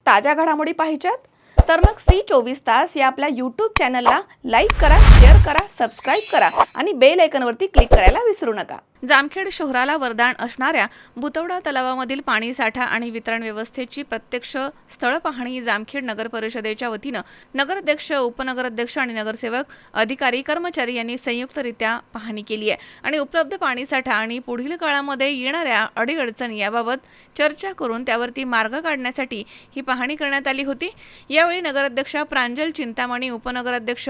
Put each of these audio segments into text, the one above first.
ताज्या घडामोडी पाहिजेत तर मग C24 तास या आपल्या YouTube चॅनलला लाईक करा, शेअर करा, सबस्क्राइब करा आणि बेल आयकॉनवरती क्लिक करायला विसरू नका। जामखेड शहराला वरदान असणाऱ्या बुतवडा तलावामधील पाणी साठा आणि वितरण व्यवस्थेची प्रत्यक्ष स्थळ पाहणी जामखेड नगर परिषदेच्या वतीने नगराध्यक्ष, उपनगराध्यक्ष आणि नगरसेवक, अधिकारी, कर्मचारी यांनी संयुक्तरित्या पाहणी केली आहे आणि उपलब्ध पाणी साठा आणि पुढील काळामध्ये येणाऱ्या अडीअडचणी याबाबत चर्चा करून त्यावरती मार्ग काढण्यासाठी ही पाहणी करण्यात आली होती। यावेळी नगराध्यक्ष प्रांजल चिंतामणी, उपनगराध्यक्ष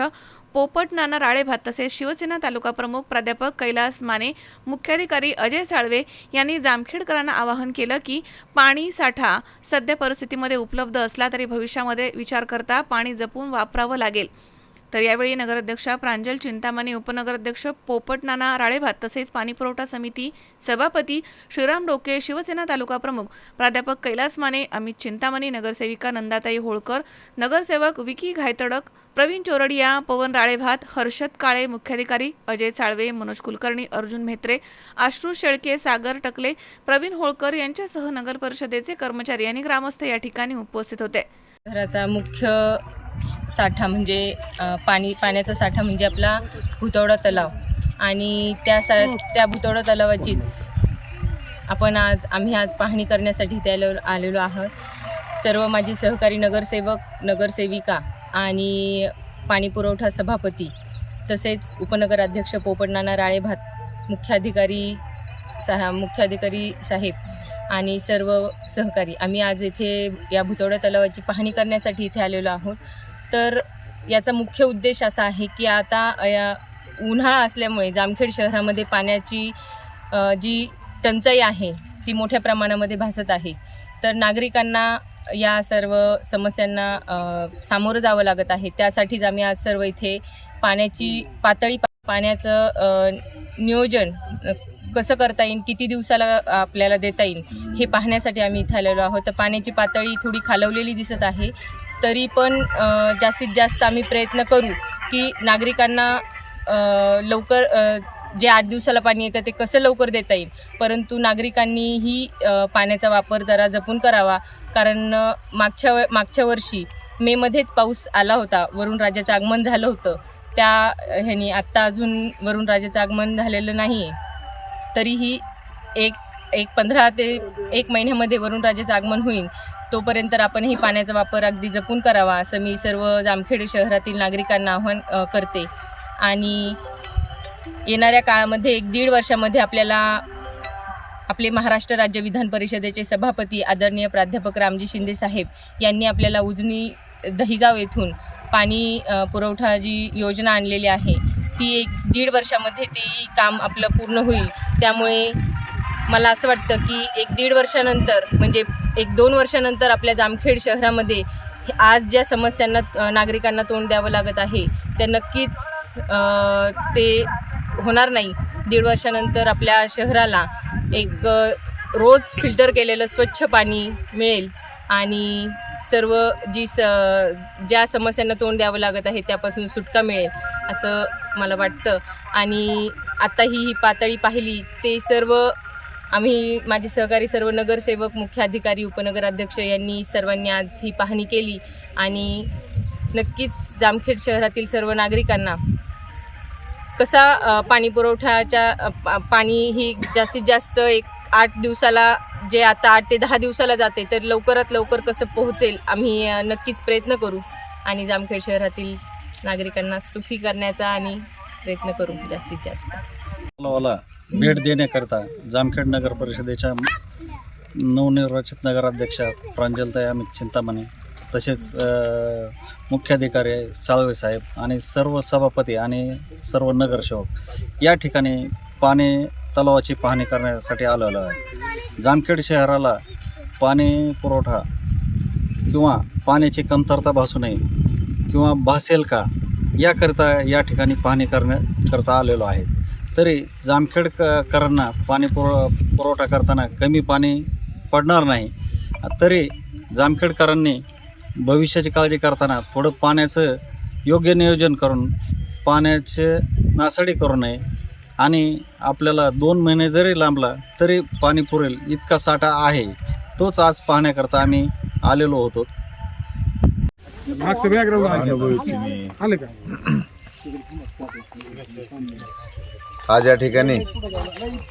पोपट नाना राळेभात तसेच शिवसेना तालुका प्रमुख प्राध्यापक कैलास माने, मुख्याधिकारी अजय साळवे यांनी जामखेडकरांना आवाहन केलं की पाणी साठा सध्या परिस्थितीमध्ये उपलब्ध असला तरी भविष्यामध्ये विचार करता पाणी जपून वापरावं लागेल। तर यावेळी नगराध्यक्ष प्रांजल चिंतामणी, उपनगराध्यक्ष पोपट नाना राळेभात तसेच पाणी पुरवठा समिती सभापती श्रीराम डोके, शिवसेना तालुका प्रमुख प्राध्यापक कैलास माने, अमित चिंतामणी, नगरसेविका नंदाताई होळकर, नगरसेवक विकी घायतडक, प्रवीण चोरडिया, पवन राळेभात, हर्षद काळे, मुख्याधिकारी अजय साळवे, मनोज कुलकर्णी, अर्जुन म्हेत्रे, आश्रू शेळके, सागर टकले, प्रवीण होळकर यांच्यासह नगर परिषदेचे कर्मचारी आणि ग्रामस्थ या ठिकाणी उपस्थित होते। घराचा मुख्य साठा म्हणजे पाण्याचा साठा म्हणजे आपला भुतवडा तलाव आणि त्या भुतवडा तलावाचीच आम्ही आज पाहणी करण्यासाठी आलेलो आहोत। सर्व माझे सहकारी नगरसेवक, नगरसेविका आणि पाणी पुरवठा सभापती तसेच उपनगराध्यक्ष पोपट नाना राळेभात, मुख्याधिकारी साहेब आणि सर्व सहकारी आम्ही आज इथे या भुतवडा तलावाची पाहणी करण्यासाठी इथे आलेलो आहोत। तर याचा मुख्य उद्देश असा आहे की आता उन्हाळा असल्यामुळे जामखेड शहरामध्ये पाण्याची जी टंचाई आहे ती मोठ्या प्रमाणामध्ये भासत आहे। तर नागरिकांना या सर्व समस्यांना सामोरं जावं लागत आहे। त्यासाठीच आम्ही आज सर्व इथे पाण्याचं नियोजन कसं करता येईल, किती दिवसाला आपल्याला देता येईल हे पाहण्यासाठी आम्ही इथे आलेलो आहोत। तर पाण्याची पातळी थोडी खालवलेली दिसत आहे, तरी पण जास्तीत जास्त आम्ही प्रयत्न करू की नागरिकांना लवकर जे 8 दिवसाला पाणी येतं ते कसं लवकर देता येईल, परंतु नागरिकांनीही पाण्याचा वापर जरा जपून करावा। कारण मागच्या वर्षी मेमध्येच पाऊस आला होता, वरुण राजाचं आगमन झालं होतं, त्या ह्यानी आत्ता अजून वरुण राजाचं आगमन झालेलं नाही आहे। तरीही एक 15 ते 1 महिन्यामध्ये वरुण राजाचं आगमन होईल, तोपर्यंत आपणही पाण्याचा वापर अगदी जपून करावा असं मी सर्व जामखेड शहरातील नागरिकांना आवाहन करते। आणि येणाऱ्या काळामध्ये 1-1.5 वर्षामध्ये आपले महाराष्ट्र राज्य विधान परिषदेचे सभापती आदरणीय प्राध्यापक रामजी शिंदे साहेब यांनी आपल्याला उजनी दहिगाव येथून पाणी पुरवठा जी योजना आणलेली आहे ती 1-1.5 वर्षामध्ये ते काम आपलं पूर्ण होईल। त्यामुळे मला असं वाटतं की 1-1.5 वर्षानंतर म्हणजे 1-2 वर्षानंतर आपल्या जामखेड शहरामध्ये आज ज्या समस्यांना नागरिकांना तोंड द्यावं लागत आहे त्या नक्कीच ते होणार नाही। 1.5 वर्षानंतर आपल्या शहराला एक रोज फिल्टर केलेलं स्वच्छ पाणी मिळेल आणि सर्व ज्या समस्यांना तोंड द्यावं लागत आहे त्यापासून सुटका मिळेल असं मला वाटतं। आणि आता ही पातळी पाहिली ते सर्व माझे सहकारी सर्व नगरसेवक, मुख्याधिकारी, उपनगराध्यक्ष यांनी सर्वांनी आज ही पाहणी केली आणि नक्कीच जामखेड शहरातील सर्व नागरिकांना कसा पाणी पुरवठ्याच्या पाणी ही जास्तीत जास्त 8 दिवसाला जे आता 8 ते 10 दिवसाला जाते तर लवकरात लवकर कसं पोहोचेल आम्ही नक्कीच प्रयत्न करू आणि जामखेड शहरातील नागरिकांना सुखी करण्याचा आणि प्रयत्न करू जास्तीत जास्त। तलावाला भेट देण्याकरता जामखेड नगर परिषदेच्या नवनिर्वाचित नगराध्यक्ष प्रांजलताई अमित चिंतामणी तसेच मुख्याधिकारी साळवे साहेब आणि सर्व सभापती आणि सर्व नगरसेवक या ठिकाणी पाणी तलावाची पाहणी करण्यासाठी आलेलो आहे। जामखेड शहराला पाणी पुरवठा किंवा पाण्याची कमतरता भासू नये किंवा भासेल का याकरता या ठिकाणी पाहणी करण्याकरता आलेलो आहे। तरी जामखेडकरांना पाणी पुरवठा करताना कमी पाणी पडणार नाही, तरी जामखेडकरांनी भविष्याची काळजी करताना थोडं पाण्याचं योग्य नियोजन करून पाण्याचे नासाडी करू नये आणि आपल्याला 2 महिने जरी लांबला तरी पाणी पुरेल इतका साठा आहे, तोच आज पाहण्याकरता आम्ही आलेलो होतो। मागचं बॅकग्राऊंड आलं का? आज या ठिकाणी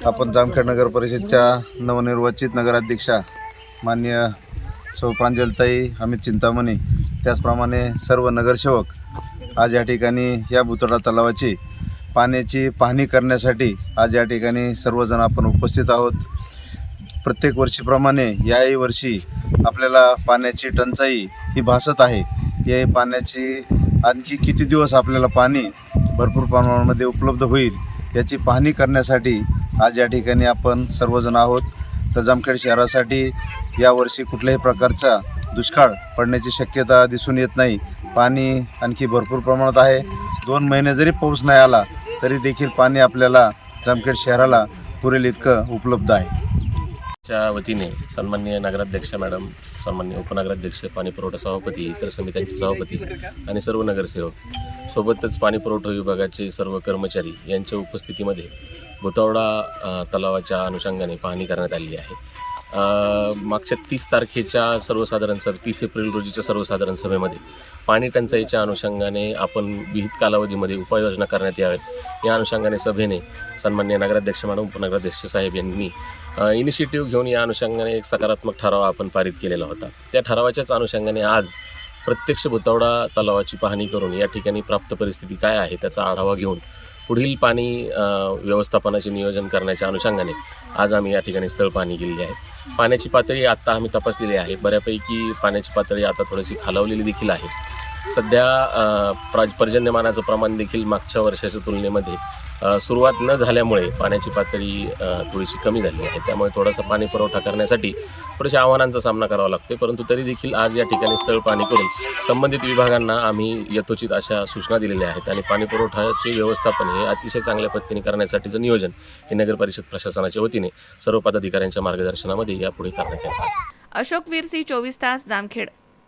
आपण जामखेड नगर परिषदच्या नवनिर्वाचित नगराध्यक्षा माननीय सौ प्रांजलताई अमित चिंतामणी, त्याचप्रमाणे सर्व नगरसेवक आज या ठिकाणी या भुतडा तलावाची पाण्याची पाहणी करण्यासाठी आज या ठिकाणी सर्वजण आपण उपस्थित आहोत. प्रत्येक वर्षीप्रमाणे याही वर्षी आपल्याला पाण्याची टंचाई ही भासत आहे. या पाण्याची आणखी किती दिवस आपल्याला पाणी भरपूर प्रमाणामध्ये उपलब्ध होईल याची पाहणी करण्यासाठी आज या ठिकाणी आपण सर्वजण आहोत. तर जामखेड शहरासाठी यावर्षी कुठल्याही प्रकारचा दुष्काळ पडण्याची शक्यता दिसून येत नाही. पाणी आणखी भरपूर प्रमाणात आहे. 2 महिने जरी पाऊस नाही आला तरी देखील पाणी आपल्याला जामखेड शहराला पुरेल इतकं उपलब्ध आहे. च्या वतीने सन्माननीय नगराध्यक्ष मॅडम, सन्माननीय उपनगराध्यक्ष, पाणी पुरवठा सभापती, इतर समित्यांचे सभापती आणि सर्व नगरसेवक सोबतच पाणी पुरवठा विभागाचे सर्व कर्मचारी यांच्या उपस्थितीमध्ये भुतवडा तलावाच्या अनुषंगाने पाहणी करण्यात आलेली आहे. मागच्या 30 तारखेच्या 30 एप्रिल रोजीच्या सर्वसाधारण सभेमध्ये पाणी टंचाईच्या अनुषंगाने आपण विहित कालावधीमध्ये उपाययोजना करण्यात याव्यात या अनुषंगाने सभेने सन्माननीय नगराध्यक्ष मॅडम, उपनगराध्यक्ष साहेब यांनी इनिशिएटिव्ह घेऊन या अनुषंगाने एक सकारात्मक ठराव आपण पारित केलेला होता. त्या ठरावाच्याच अनुषंगाने आज प्रत्यक्ष भुतवडा तलावाची पाहणी करून या ठिकाणी प्राप्त परिस्थिती काय आहे त्याचा आढावा घेऊन पुढील पाणी व्यवस्थापनाचे नियोजन करण्याच्या अनुषंगाने आज आम्ही या ठिकाणी स्थळ पाहणी केलेली आहे. पाण्याची पातळी आत्ता आम्ही तपासलेली आहे. बऱ्यापैकी पाण्याची पातळी आता थोडीशी खालावलेली देखील आहे. सध्या पर्जन्यमानाचं प्रमाण देखील मागच्या वर्षाच्या तुलनेमध्ये सुरुवात न झाल्यामुळे पाण्याची पातळी थोडीशी कमी झाली आहे. त्यामुळे थोडासा पाणी पुरवठा करण्यासाठी थोड्याशा आव्हानांचा सामना करावा लागतो. परंतु तरी देखील आज या ठिकाणी स्थळ पाहणी करून संबंधित विभागांना आम्ही यथोचित अशा सूचना दिलेल्या आहेत आणि पाणी पुरवठ्याचे व्यवस्थापन हे अतिशय चांगल्या पद्धतीने करण्यासाठीचं नियोजन हे नगर परिषद प्रशासनाच्या वतीने सर्व पदाधिकाऱ्यांच्या मार्गदर्शनामध्ये यापुढे करण्यात येणार आहे. अशोक वीरसी, 24 तास, जामखेड.